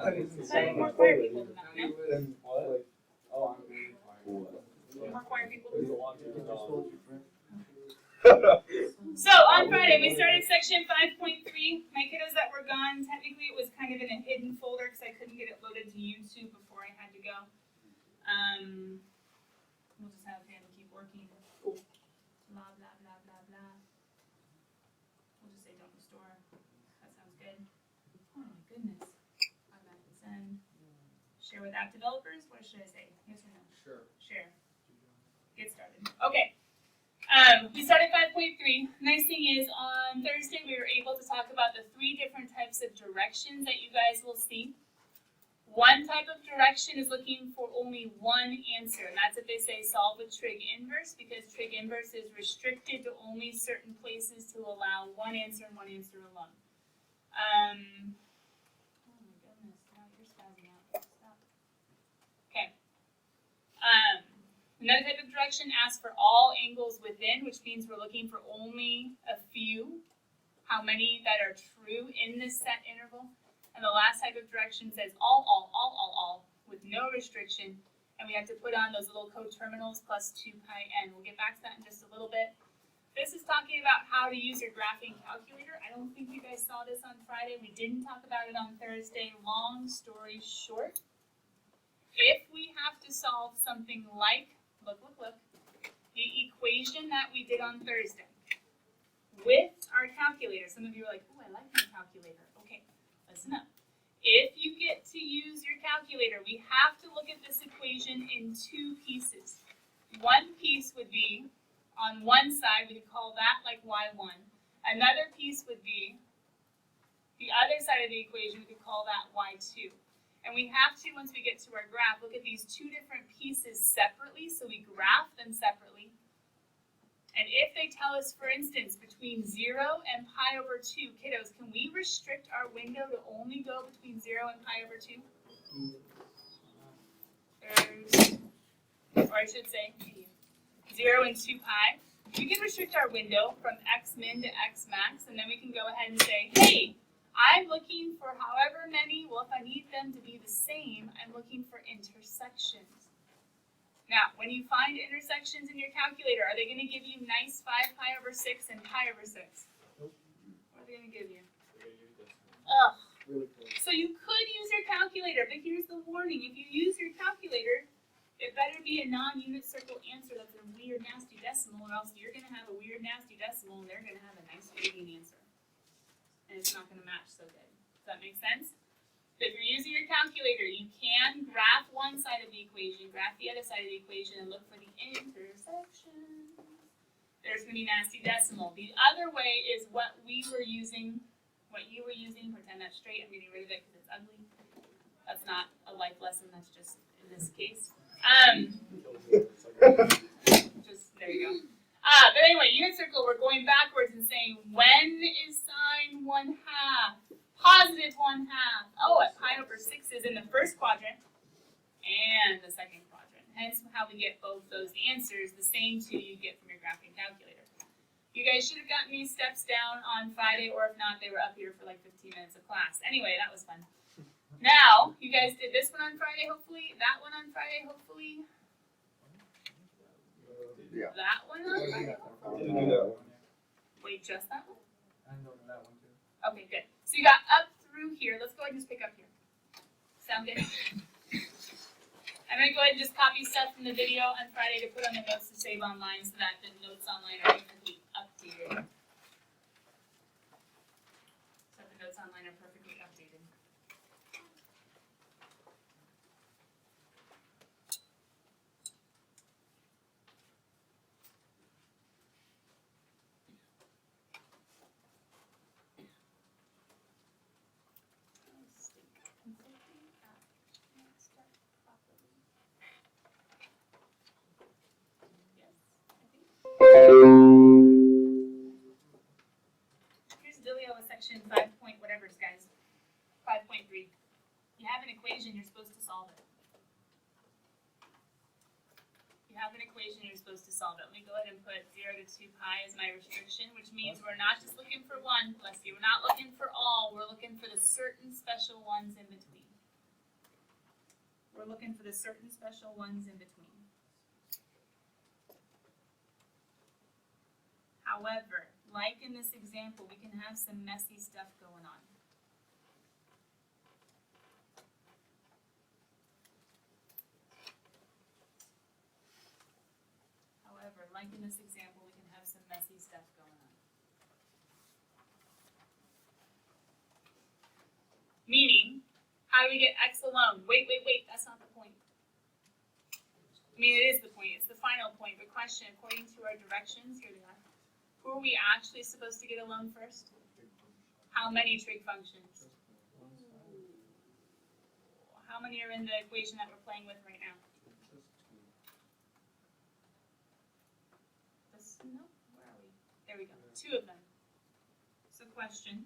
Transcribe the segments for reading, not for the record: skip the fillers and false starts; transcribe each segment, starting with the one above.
More choir people than that, no? More choir people. So on Friday we started section 5.3. My kiddos that were gone, technically it was kind of in a hidden folder because I couldn't get it loaded to YouTube before I had to go. We'll just have him keep working. Blah blah blah blah blah. We'll just say don't restore. That sounds good. Oh my goodness. Automatic send. Share with app developers. What should I say? Yes or no? Sure. Share. Get started. Okay. We started 5.3. Nice thing is, on Thursday we were able to talk about the 3 different types of directions that you guys will see. One type of direction is looking for only one answer, and that's if they say solve with trig inverse, because trig inverse is restricted to only certain places to allow one answer and one answer alone. Oh my goodness, now you're spazzing out. Stop. Okay. Another type of direction asks for all angles within, which means we're looking for only a few, how many that are true in this set interval. And the last type of direction says all, with no restriction. And we have to put on those little coterminals plus 2 pi n. We'll get back to that in just a little bit. This is talking about how to use your graphing calculator. I don't think you guys saw this on Friday. We didn't talk about it on Thursday. Long story short, if we have to solve something like, look, the equation that we did on Thursday with our calculator. Some of you are like, oh, I like my calculator. Okay, listen up. If you get to use your calculator, we have to look at this equation in 2 pieces. One piece would be on one side, we could call that like y1. Another piece would be the other side of the equation, we could call that y2. And we have to, once we get to our graph, look at these 2 different pieces separately, so we graph them separately. And if they tell us, for instance, between 0 and pi over 2, kiddos, can we restrict our window to only go between 0 and pi over 2? Or I should say, 0 and 2 pi. We can restrict our window from x min to x max, and then we can go ahead and say, hey, I'm looking for however many, well, if I need them to be the same, I'm looking for intersections. Now, when you find intersections in your calculator, are they going to give you nice 5 pi over 6 and pi over 6? Nope. What are they going to give you? Ugh. Really cool. So you could use your calculator, but here's the warning. If you use your calculator, it better be a non-unit circle answer that's a weird, nasty decimal, or else you're going to have a weird, nasty decimal, and they're going to have a nice, fitting answer. And it's not going to match so good. Does that make sense? So if you're using your calculator, you can graph one side of the equation, graph the other side of the equation, and look for the intersections. There's going to be nasty decimal. The other way is what we were using, what you were using. Pretend that's straight. I'm getting rid of it because it's ugly. That's not a life lesson. That's just in this case. Just there you go. But anyway, unit circle, we're going backwards and saying, when is sine 1/2? Positive 1/2. Oh, at pi over 6 is in the first quadrant and the second quadrant. Hence how we get both those answers, the same 2 you get from your graphing calculator. You guys should have gotten these steps down on Friday, or if not, they were up here for like 15 minutes of class. Anyway, that was fun. Now, you guys did this one on Friday, hopefully. That one on Friday, hopefully. Yeah. That one on Friday? Didn't do that one. Wait, just that one? I know that one too. Okay, good. So you got up through here. Let's go ahead and just pick up here. Sound good? I'm going to go ahead and just copy stuff from the video on Friday to put on the notes to save online so that the notes online are perfectly updated. So the notes online are perfectly updated. Here's Dilio with section 5 point whatever's, guys. 5.3. You have an equation, you're supposed to solve it. You have an equation, you're supposed to solve it. Let me go ahead and put 0 to 2 pi as my restriction, which means we're not just looking for one, bless you, we're not looking for all, we're looking for the certain special ones in between. we're looking for the certain special ones in between. However, like in this example, we can have some messy stuff going on. However, like in this example, we can have some messy stuff going on. Meaning, how do we get x alone? Wait, that's not the point. I mean, it is the point, it's the final point, but question, according to our directions, here they are. Who are we actually supposed to get alone first? How many trig functions? How many are in the equation that we're playing with right now? No, where are we? There we go, 2 of them. So question,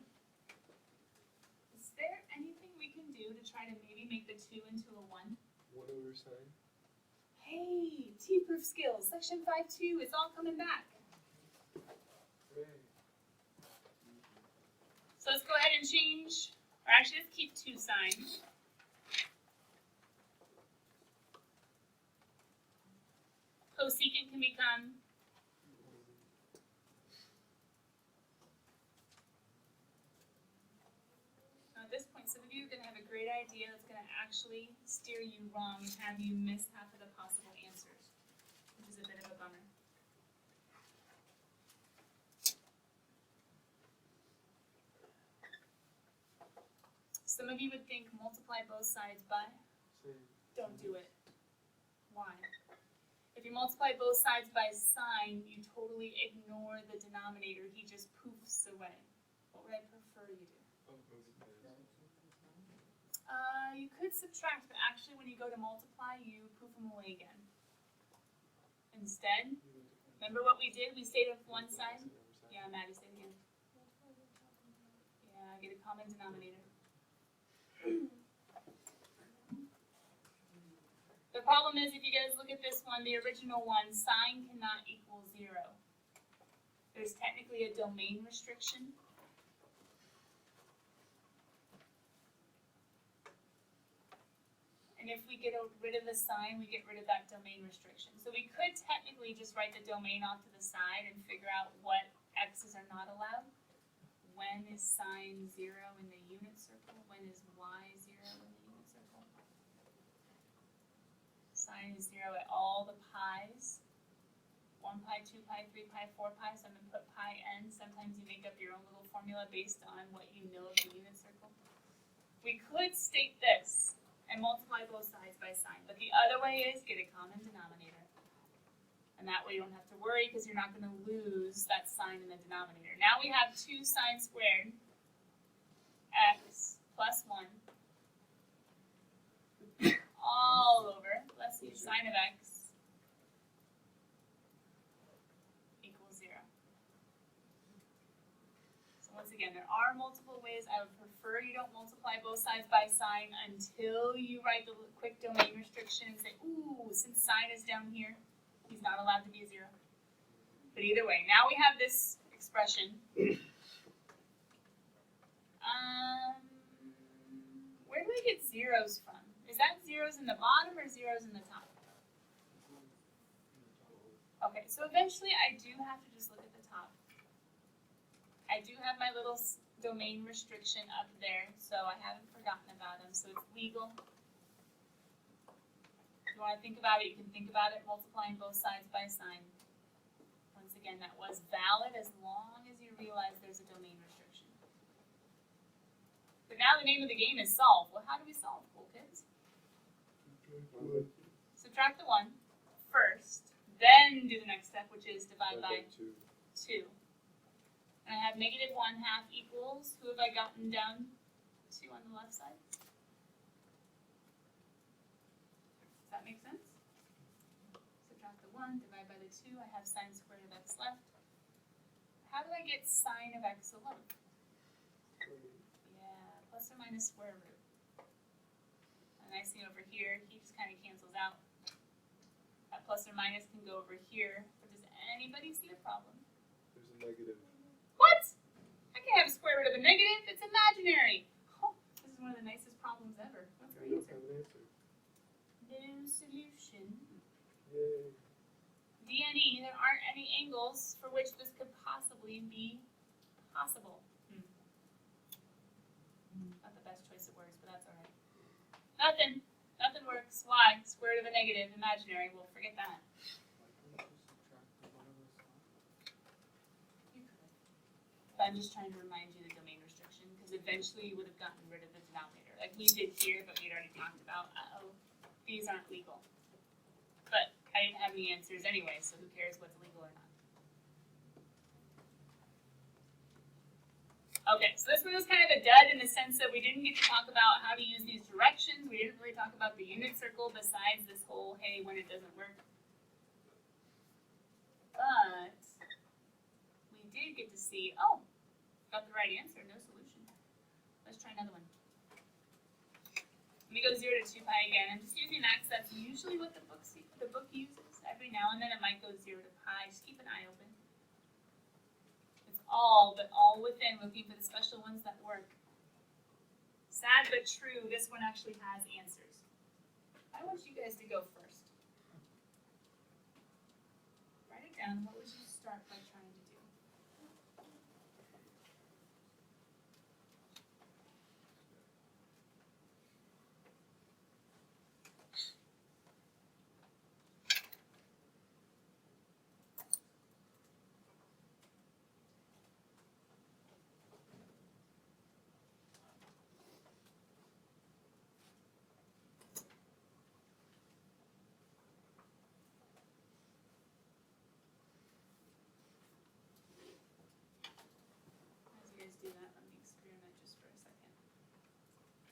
is there anything we can do to try to maybe make the 2 into a 1? 1/sin. Hey, T-proof skills, section 5.2, it's all coming back. So let's go ahead and change, or actually let's keep 2 signs. Cosecant can become at this point, some of you are going to have a great idea that's going to actually steer you wrong and have you miss half of the possible answers, which is a bit of a bummer. Some of you would think multiply both sides by, don't do it. Why? If you multiply both sides by sine, you totally ignore the denominator. He just poofs away. What would I prefer you do? You could subtract, but actually when you go to multiply, you poof them away again. Instead, remember what we did? We stayed with one side. Yeah, Maddie, say it again. Yeah, get a common denominator. The problem is, if you guys look at this one, the original one, sine cannot equal 0. There's technically a domain restriction. And if we get rid of the sign, we get rid of that domain restriction. So we could technically just write the domain off to the side and figure out what x's are not allowed. When is sine 0 in the unit circle? When is y 0 in the unit circle? Sine is 0 at all the pi's. 1 pi, 2 pi, 3 pi, 4 pi. So I'm going to put pi n. Sometimes you make up your own little formula based on what you know of the unit circle. We could state this and multiply both sides by sine. But the other way is get a common denominator. And that way you don't have to worry because you're not going to lose that sign in the denominator. Now we have 2 sine squared x plus 1 all over, let's see, sine of x equals 0. So once again, there are multiple ways. I would prefer you don't multiply both sides by sine until you write the quick domain restriction and say, ooh, since sine is down here, he's not allowed to be a 0. But either way, now we have this expression. Where do we get zeros from? Is that zeros in the bottom or zeros in the top? Okay, so eventually I do have to just look at the top. I do have my little domain restriction up there, so I haven't forgotten about them, so it's legal. If you want to think about it, you can think about it multiplying both sides by sine. Once again, that was valid as long as you realize there's a domain restriction. But now the name of the game is solve. Well, how do we solve, cool kids? Subtract the 1 first, then do the next step, which is divide by 2. And I have negative 1/2 equals, who have I gotten down to on the left side? Does that make sense? Subtract the 1, divide by the 2, I have sine squared of x left. How do I get sine of x alone? Yeah, plus or minus square root. And I see over here, he just kind of cancels out. That plus or minus can go over here, but does anybody see a problem? There's a negative. What? I can't have a square root of a negative, it's imaginary. Oh, this is one of the nicest problems ever. What's our We don't answer? have an answer. angles for which this could possibly be possible. Not the best choice of words, but that's alright. Nothing works. Why? Square root of a negative, imaginary. Well, forget that. You could. But I'm just trying to remind you the domain restriction, because eventually you would have gotten rid of the denominator. Like we did here, but we'd already talked about, these aren't legal. But I didn't have any answers anyway, so who cares what's legal or not. Okay, so this one was kind of a dud in the sense that we didn't get to talk about how to use these directions. We didn't really talk about the unit circle besides this whole, hey, when it doesn't work. But we did get to see, oh, got the right answer, no solution. Let's try another one. Let me go 0 to 2 pi again. I'm just using that because that's usually what the book uses. Every now and then it might go 0 to pi. Just keep an eye open. But all within, looking for the special ones that work. Sad but true, this one actually has answers. I want you guys to go first. Write it down. What would you start by trying to do? Do that, let me experiment just for a second.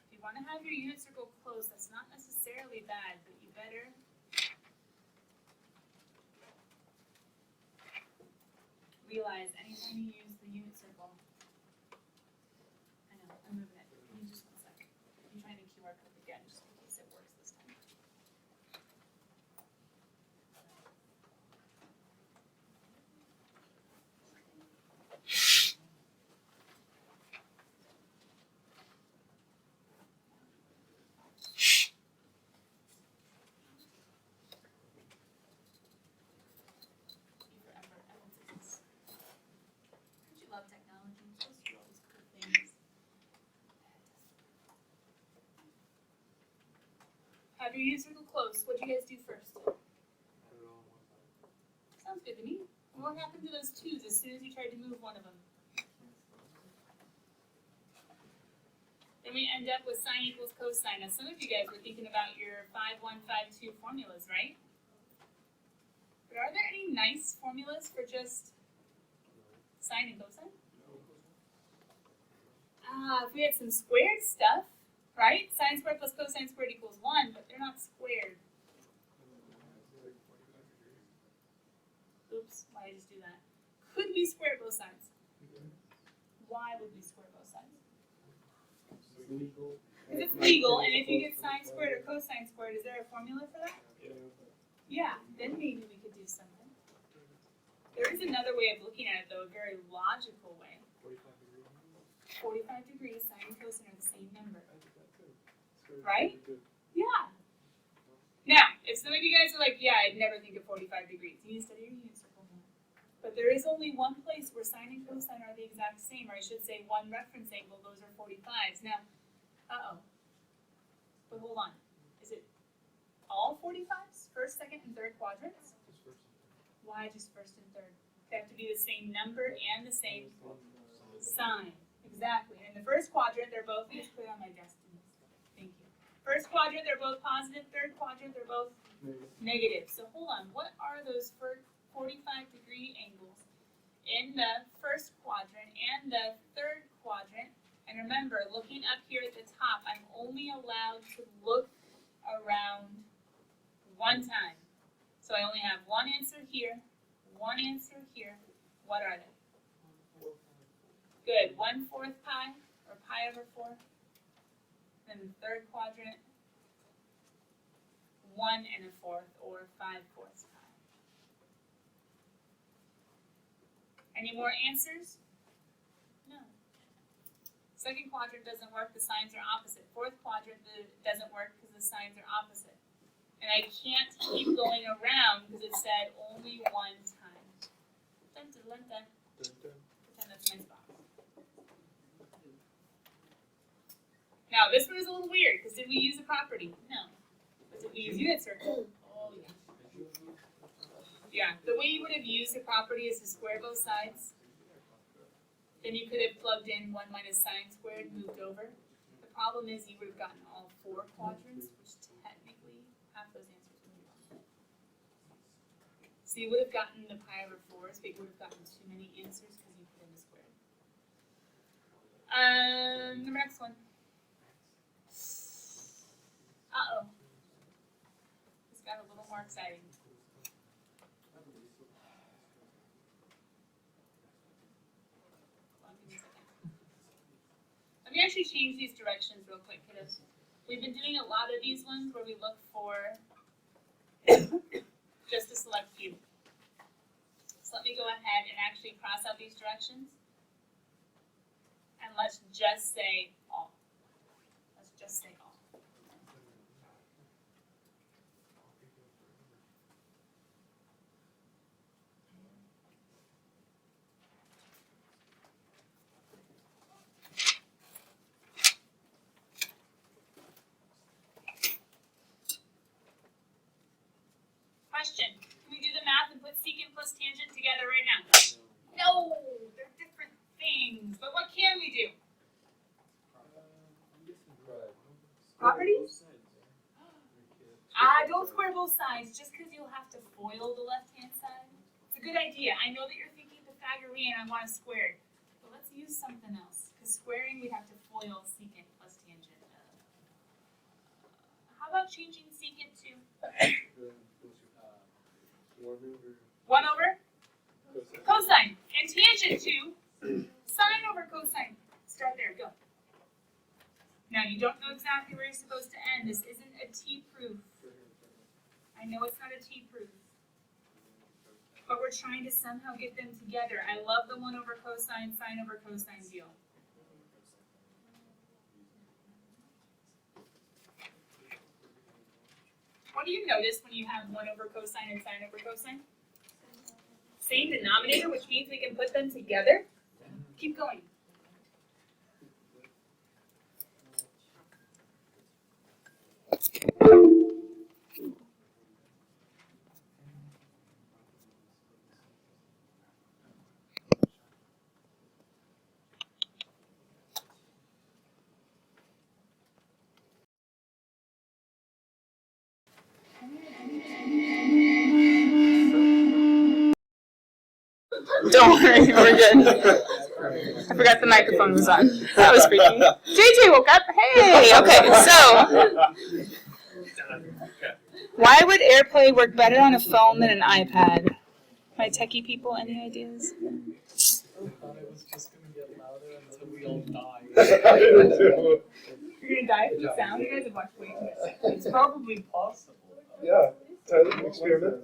If you want to have your unit circle closed, that's not necessarily bad, but you better realize anytime you use the unit circle. I know, I'm moving it. Give me just 1 second. I'm trying the QR code again just in case it works this time. Love technology. I'm supposed to do all these cool things. Have your unit circle close. What do you guys do first? Sounds good to me. What happened to those 2's as soon as you tried to move one of them? Then we end up with sine equals cosine. Now some of you guys were thinking about your 5, 1, 5, 2 formulas, right? But are there any nice formulas for just sine and cosine? If we had some squared stuff, right? Sine squared plus cosine squared equals 1, but they're not squared. Oops, why did I just do that? Could we square both sides? Why would we square both sides? Because it's legal, and if you get sine squared or cosine squared, is there a formula for that? Yeah, then maybe we could do something. There is another way of looking at it, though, a very logical way. 45 degrees, sine and cosine are the same number. Right? Yeah. Now, if some of you guys are like, yeah, I'd never think of 45 degrees, you need to study your unit circle more. But there is only one place where sine and cosine are the exact same, or I should say one reference angle, those are 45s. Now, but hold on. Is it all 45s? First, second, and third quadrants? Why just first and third? They have to be the same number and the same sign. Exactly. In the first quadrant, they're both, let me just put it on my desk. Thank you. First quadrant, they're both positive. Third quadrant, they're both negative. So hold on. What are those 45-degree angles in the first quadrant and the third quadrant? And remember, looking up here at the top, I'm only allowed to look around one time. So I only have one answer here, one answer here. What are they? Good. 1/4 pi, or pi over 4. Then the third quadrant, 1 1/4, or 5/4 pi. Any more answers? No. Second quadrant doesn't work, the signs are opposite. Fourth quadrant doesn't work because the signs are opposite. And I can't keep going around because it said only one time. dun, dun. Dun, dun. Pretend that's my spot. Now, this one is a little weird, because did we use a property? No. But did we use unit circle? Oh, yeah. Yeah, the way you would have used a property is to square both sides. Then you could have plugged in 1 minus sine squared, moved over. The problem is you would have gotten all 4 quadrants, which technically half those answers would be wrong. So you would have gotten the pi over 4s, but you would have gotten too many answers because you put in the squared. The next one. Uh-oh. This got a little more exciting. Let me actually change these directions real quick, kiddos. We've been doing a lot of these ones where we look for just a select few. So let me go ahead and actually cross out these directions. And let's just say all. Let's just say all. Question. Can we do the math and put secant plus tangent together right now? No, they're different things. But what can we do? Properties? Don't square both sides just because you'll have to FOIL the left-hand side. It's a good idea. I know that you're thinking Pythagorean, I want to square it. But let's use something else. Because squaring, we'd have to FOIL secant plus tangent. How about changing secant to 1 over cosine. And tangent to sine over cosine. Start there, go. Now, you don't know exactly where you're supposed to end. This isn't a T-proof. I know it's not a T-proof. But we're trying to somehow get them together. I love the 1 over cosine, sine over cosine deal. What do you notice when you have 1 over cosine and sine over cosine? Same denominator, which means we can put them together. Keep going. Don't worry, we're good. I forgot the microphone was on. That was freaky. JJ woke up. Hey, okay, so why would AirPlay work better on a phone than an iPad? My techie people, any ideas? I thought it was just gonna get louder until we all die. You're gonna die from the sound? You guys have watched way too much. It's probably possible. Yeah, Tyler, experiment.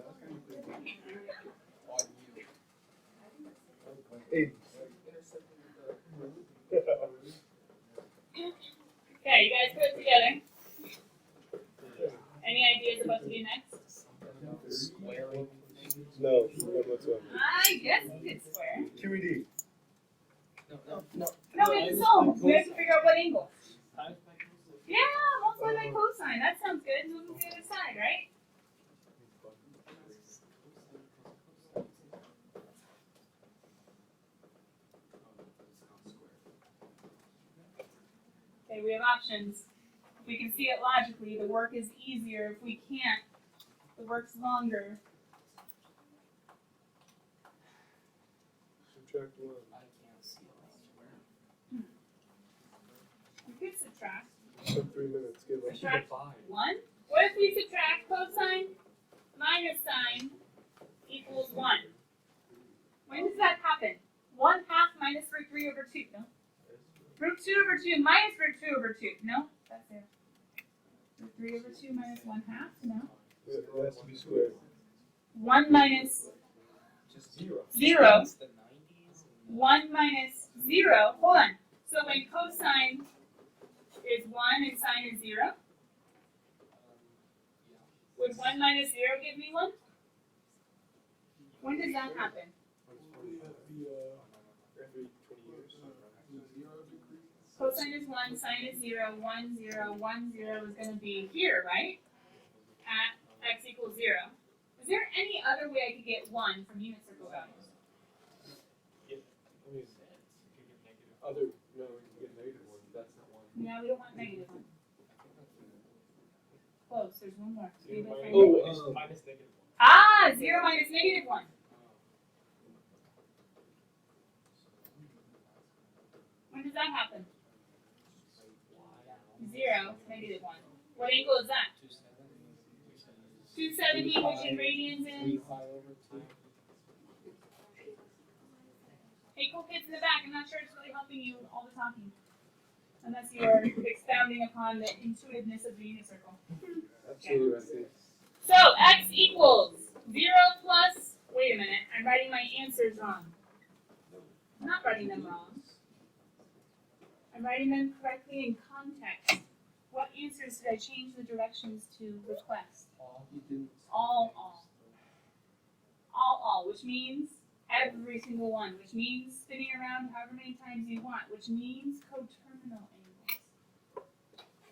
Hey. Okay, you guys put it together. Any ideas about what to do next? Squaring. No, none whatsoever. I guess you could square. QED. No. No, we have to solve. We have to figure out what angle. Yeah, multiply by cosine. That sounds good. Move to the other side, right? Okay, we have options. If we can see it logically, the work is easier. If we can't, the work's longer. Subtract 1. I can't see it. You could subtract. Took 3 minutes. Give up. Subtract 1? What if we subtract cosine minus sine equals 1? When does that happen? 1/2 minus root 3 over 2, no? Root 2 over 2 minus root 2 over 2, no? That's it. Root 3 over 2 minus 1/2, no? It has to be squared. 1 minus Just 0. 0. It's the 90s. 1 minus 0. Hold on. So when cosine is 1 and sine is 0, would 1 minus 0 give me 1? When does that happen? Cosine is 1, sine is 0, 1, 0, 1, 0 is going to be here, right? At x equals 0. Is there any other way I could get 1 from unit circle values? Other, no, we can get negative one, that's not one. No, we don't want negative 1. Close, there's one more. Zero Maybe I minus- find it. Oh, minus negative 1. Ah, 0 minus negative 1. When does that happen? 0 to negative 1. What angle is that? 270, which in radians is? Hey, cool kids in the back, I'm not sure it's really helping you all the talking. Unless you are expounding upon the intuitiveness of the unit circle. Absolutely, Rusty. So, x equals 0 plus, wait a minute, I'm writing my answers wrong. I'm not writing them wrong. I'm writing them correctly in context. What answers did I change the directions to request? All, which means every single one, which means spinning around however many times you want, which means coterminal angles.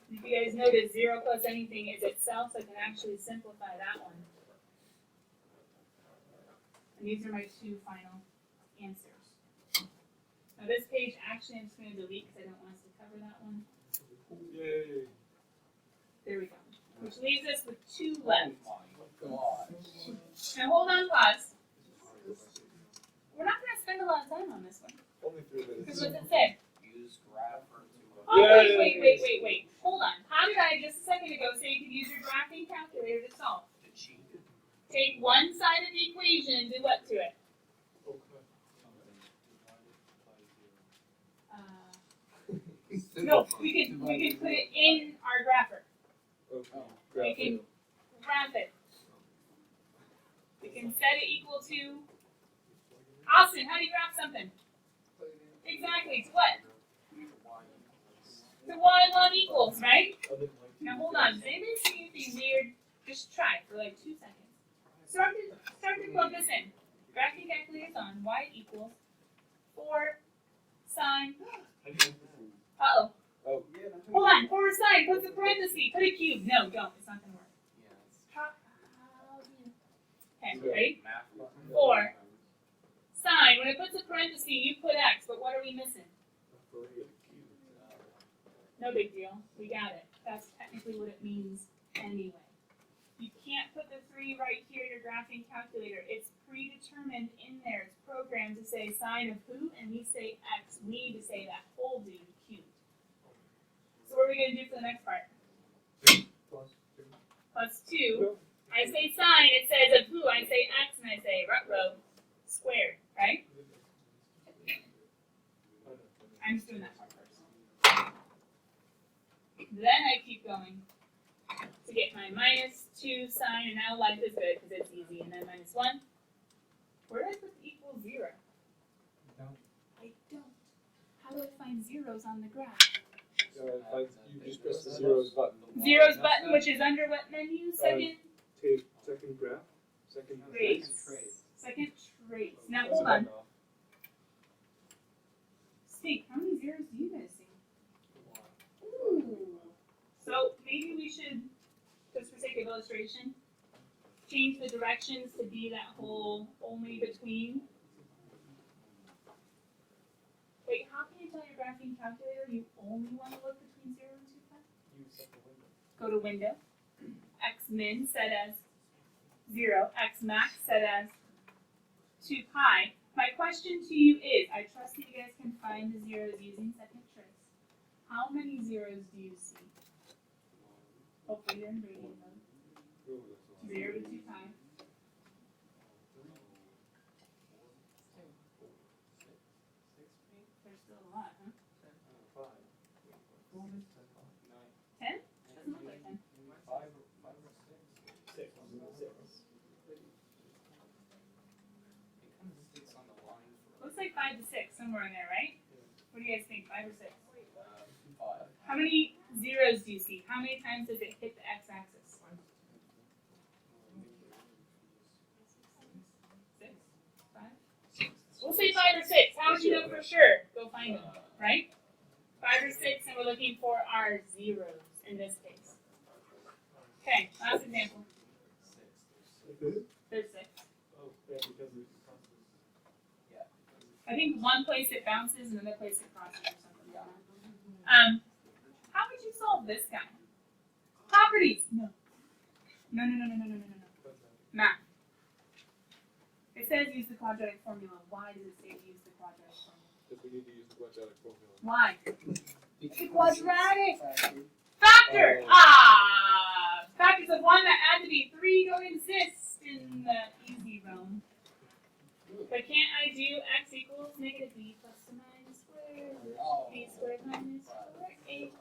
And if you guys notice, 0 plus anything is itself, so I can actually simplify that one. And these are my two final answers. Now this page, actually I'm just going to delete because I don't want us to cover that one. Yay. There we go. Which leaves us with 2 left. God. Now hold on, pause. We're not going to spend a lot of time on this one. Only 3 Because minutes. what's it say? Use grapher to Oh, wait. Hold on. How did I just a second ago say you could use your graphing calculator to solve? cheat. Take one side of the equation, do what to it? No, we can put it in our grapher. We can graph it. We can set it equal to. Austin, how do you graph something? Exactly. To what? To y1 equals, right? Now hold on. Does anybody see anything weird? Just try for like 2 seconds. Start to plug this in. Graphing calculator's on. Y equals 4 sine. Uh-oh. Oh. Hold on. 4 sine. Put the parenthesis. Put a cube. No, don't. It's not going to work. Okay, ready? 4 sine. When it puts a parenthesis, you put x. But what are we missing? No big deal. We got it. That's technically what it means anyway. You can't put the 3 right here in your graphing calculator. It's predetermined in there. It's programmed to say sine of who, and we say x. We need to say that whole dude cubed. So what are we going to do for the next part? Plus 2. I say sine, it says of who. I say x, and I say row squared, right? I'm just doing that part first. Then I keep going to get my minus 2 sine, and now life is good because it's easy. And then minus 1. Where did I put the equal 0? I don't. How do I find zeros on the graph? You just press the zeros button. Zeros button, which is under what menu? Second Take second graph. Second trace. Second trace. Now hold on. Steve, how many zeros do you guys see? Ooh. So maybe we should, just for sake of illustration, change the directions to be that whole only between. Wait, how can you tell your graphing calculator you only want to look between 0 and 2 pi? Go to window. X min set as 0. X max set as 2 pi. My question to you is, I trust that you guys can find the zeros using second trace. How many zeros do you see? Hopefully they're in radian mode. 0 to 2 pi. There's still a lot, huh? 10? Doesn't look like 10. Looks like 5 to 6, somewhere in there, right? What do you guys think, 5 or 6? 5. How many zeros do you see? How many times does it hit the x-axis? 6? 5? We'll say 5 or 6. How would you know for sure? Go find them, right? 5 or 6, and we're looking for our zeros in this case. Okay, last example. There's 6. Oh, yeah, because there's constants. I think one place it bounces and another place it crosses or something. How would you solve this guy? Properties. No. No. Math. It says use the quadratic formula. Why does it say use the quadratic formula? Because we need to use the quadratic formula. Why? It's a quadratic. Factor. Factor. Oh. Factors of 1 that add to be 3 don't exist in the easy realm. But can't I do x equals negative b plus or minus squared? B squared minus 4ac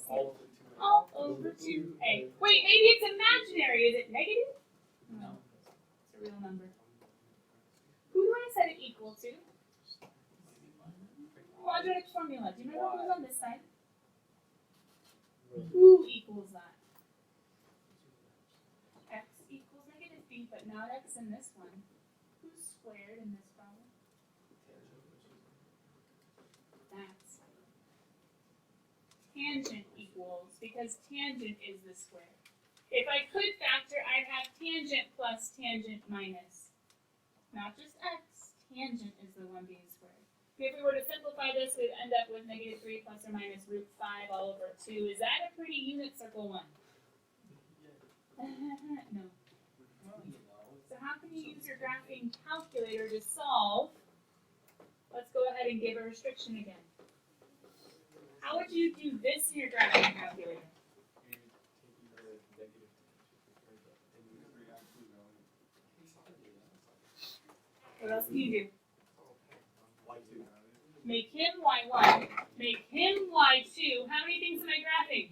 All over the two. all over 2a. Wait, maybe it's imaginary. Is it negative? No. It's a real number. Who do I set it equal to? Quadratic formula. Do you remember who's on this side? Who equals that? X equals negative b, but not x in this one. Who's squared in this problem? That's tangent equals, because tangent is the square. If I could factor, I'd have tangent plus tangent minus. Not just x, tangent is the one being squared. If we were to simplify this, we'd end up with negative 3 plus or minus root 5 all over 2. Is that a pretty unit circle one? No. So how can you use your graphing calculator to solve? Let's go ahead and give a restriction again. How would you do this in your graphing calculator? What else can you do? Make him y1, make him y2. How many things am I graphing?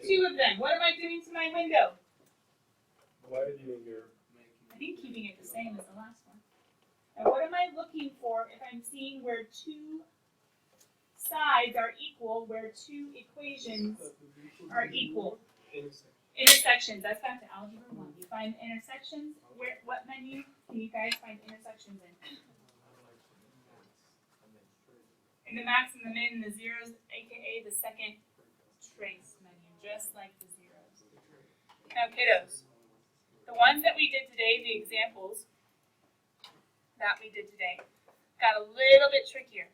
2 of them. What am I doing to my window? Widening your. I think keeping it the same as the last one. And what am I looking for if I'm seeing where 2 sides are equal, where 2 equations are equal? Intersections. That's back to algebra 1. You find intersections. Where? What menu can you guys find intersections in? In the max and the min and the zeros, aka the second trace menu, just like the zeros. Now, kiddos, the ones that we did today, the examples that we did today, got a little bit trickier.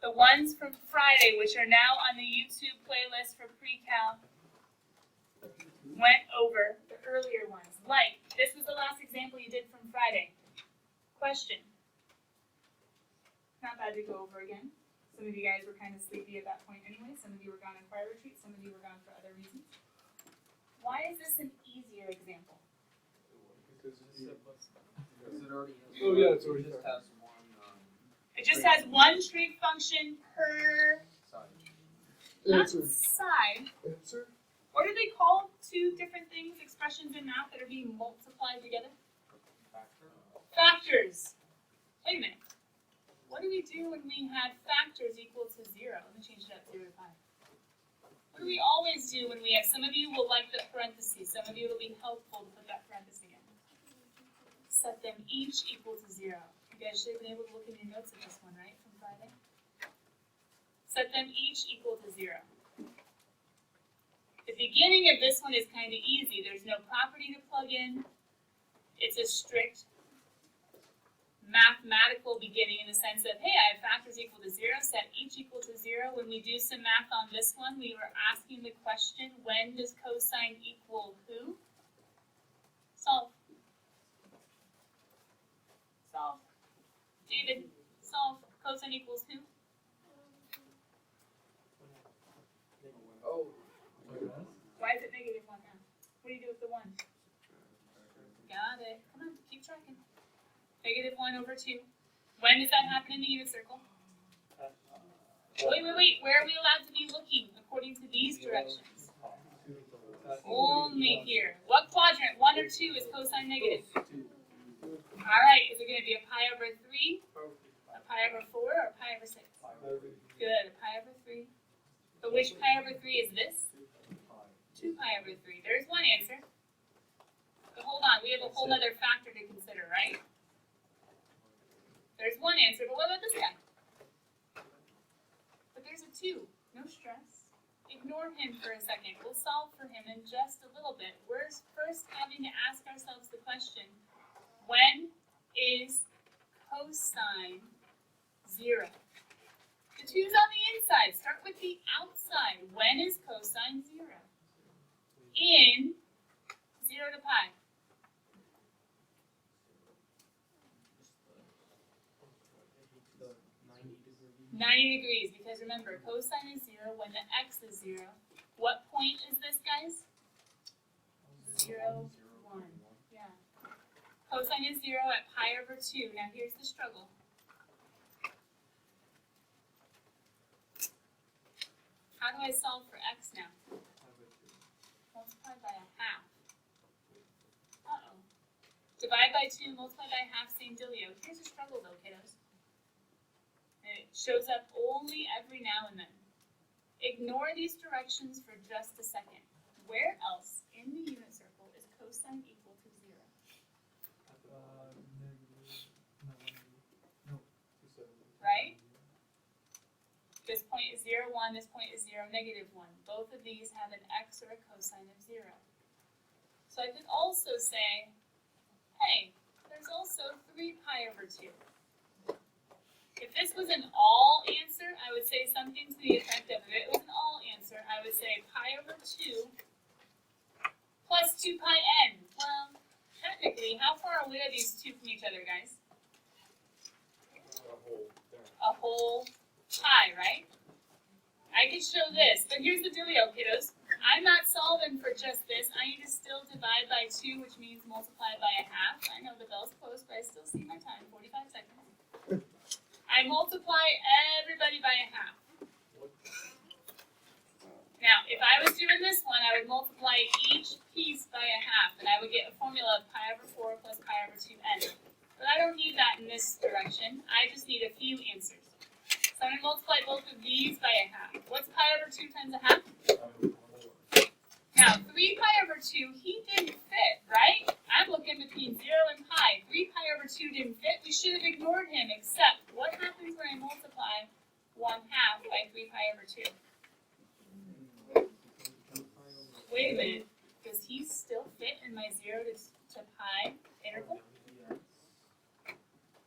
The ones from Friday, which are now on the YouTube playlist for Precalc, went over the earlier ones. Like, this was the last example you did from Friday. Question. Not bad to go over again. Some of you guys were kind of sleepy at that point anyway. Some of you were gone on choir retreat. Some of you were gone for other reasons. Why is this an easier example? Because you, It already has. Oh, yeah, it's already It just there. has one, It just has one trig function per side. not Answer. side. Answer. What are they called? 2 different things, expressions in math that are being multiplied together? Factor. Factors. Wait a minute. What do we do when we have factors equal to 0? Let me change it up, 0 to 5. What do we always do when we have, some of you will like the parentheses, some of you it'll be helpful to put that parenthesis in. Set them each equal to 0. You guys should have been able to look in your notes at this one, right, from Friday? Set them each equal to 0. The beginning of this one is kind of easy. There's no property to plug in. It's a strict mathematical beginning in the sense of, hey, I have factors equal to 0, set each equal to 0. When we do some math on this one, we were asking the question, when does cosine equal who? Solve. Solve. David, solve. Cosine equals who? Oh. Why is it negative 1 now? What do you do with the 1? Got it. Come on, keep tracking. Negative 1 over 2. When does that happen in the unit circle? Wait. Where are we allowed to be looking according to these directions? Only here. What quadrant? 1 or 2 is cosine negative? Alright, is it going to be a pi over 3, a pi over 4, or a pi over 6? Good, a pi over 3. But which pi over 3 is this? 2 pi over 3. There's one answer. But hold on, we have a whole other factor to consider, right? There's one answer, but what about this guy? But there's a 2. No stress. Ignore him for a second. We'll solve for him in just a little bit. We're first having to ask ourselves the question, when is cosine 0? The 2's on the inside. Start with the outside. When is cosine 0? In 0 to pi. The 90 degree. 90 degrees, because remember, cosine is 0 when the x is 0. What point is this, guys? 0, 1. Yeah. Cosine is 0 at pi over 2. Now here's the struggle. How do I solve for x now? Multiply by a half. Uh-oh. Divide by 2, multiply by a half, same dealio. Here's the struggle though, kiddos. It shows up only every now and then. Ignore these directions for just a second. Where else in the unit circle is cosine equal to 0? Right? This point is 0, 1. This point is 0, negative 1. Both of these have an x or a cosine of 0. So I could also say, hey, there's also 3 pi over 2. If this was an all answer, I would say something to the effect of, if it was an all answer, I would say pi over 2 plus 2 pi n. Well, technically, how far away are these two from each other, guys? A whole pi, right? I could show this, but here's the dealio, kiddos. I'm not solving for just this. I need to still divide by 2, which means multiply by a half. I know the bell's close, but I still see my time, 45 seconds. I multiply everybody by a half. Now, if I was doing this one, I would multiply each piece by a half, and I would get a formula of pi over 4 plus pi over 2n. But I don't need that in this direction. I just need a few answers. So I'm going to multiply both of these by a half. What's pi over 2 times a half? Now, 3 pi over 2, he didn't fit, right? I'm looking between 0 and pi. 3 pi over 2 didn't fit. We should have ignored him, except what happens when I multiply 1/2 by 3 pi over 2? Wait a minute. Does he still fit in my 0 to pi interval?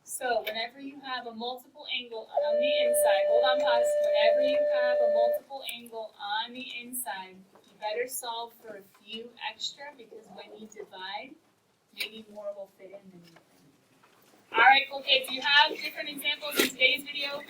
So whenever you have a multiple angle on the inside, hold on, pause. Whenever you have a multiple angle on the inside, you better solve for a few extra, because when you divide, maybe more will fit in than you think. All right, cool kids. You have different examples in today's video.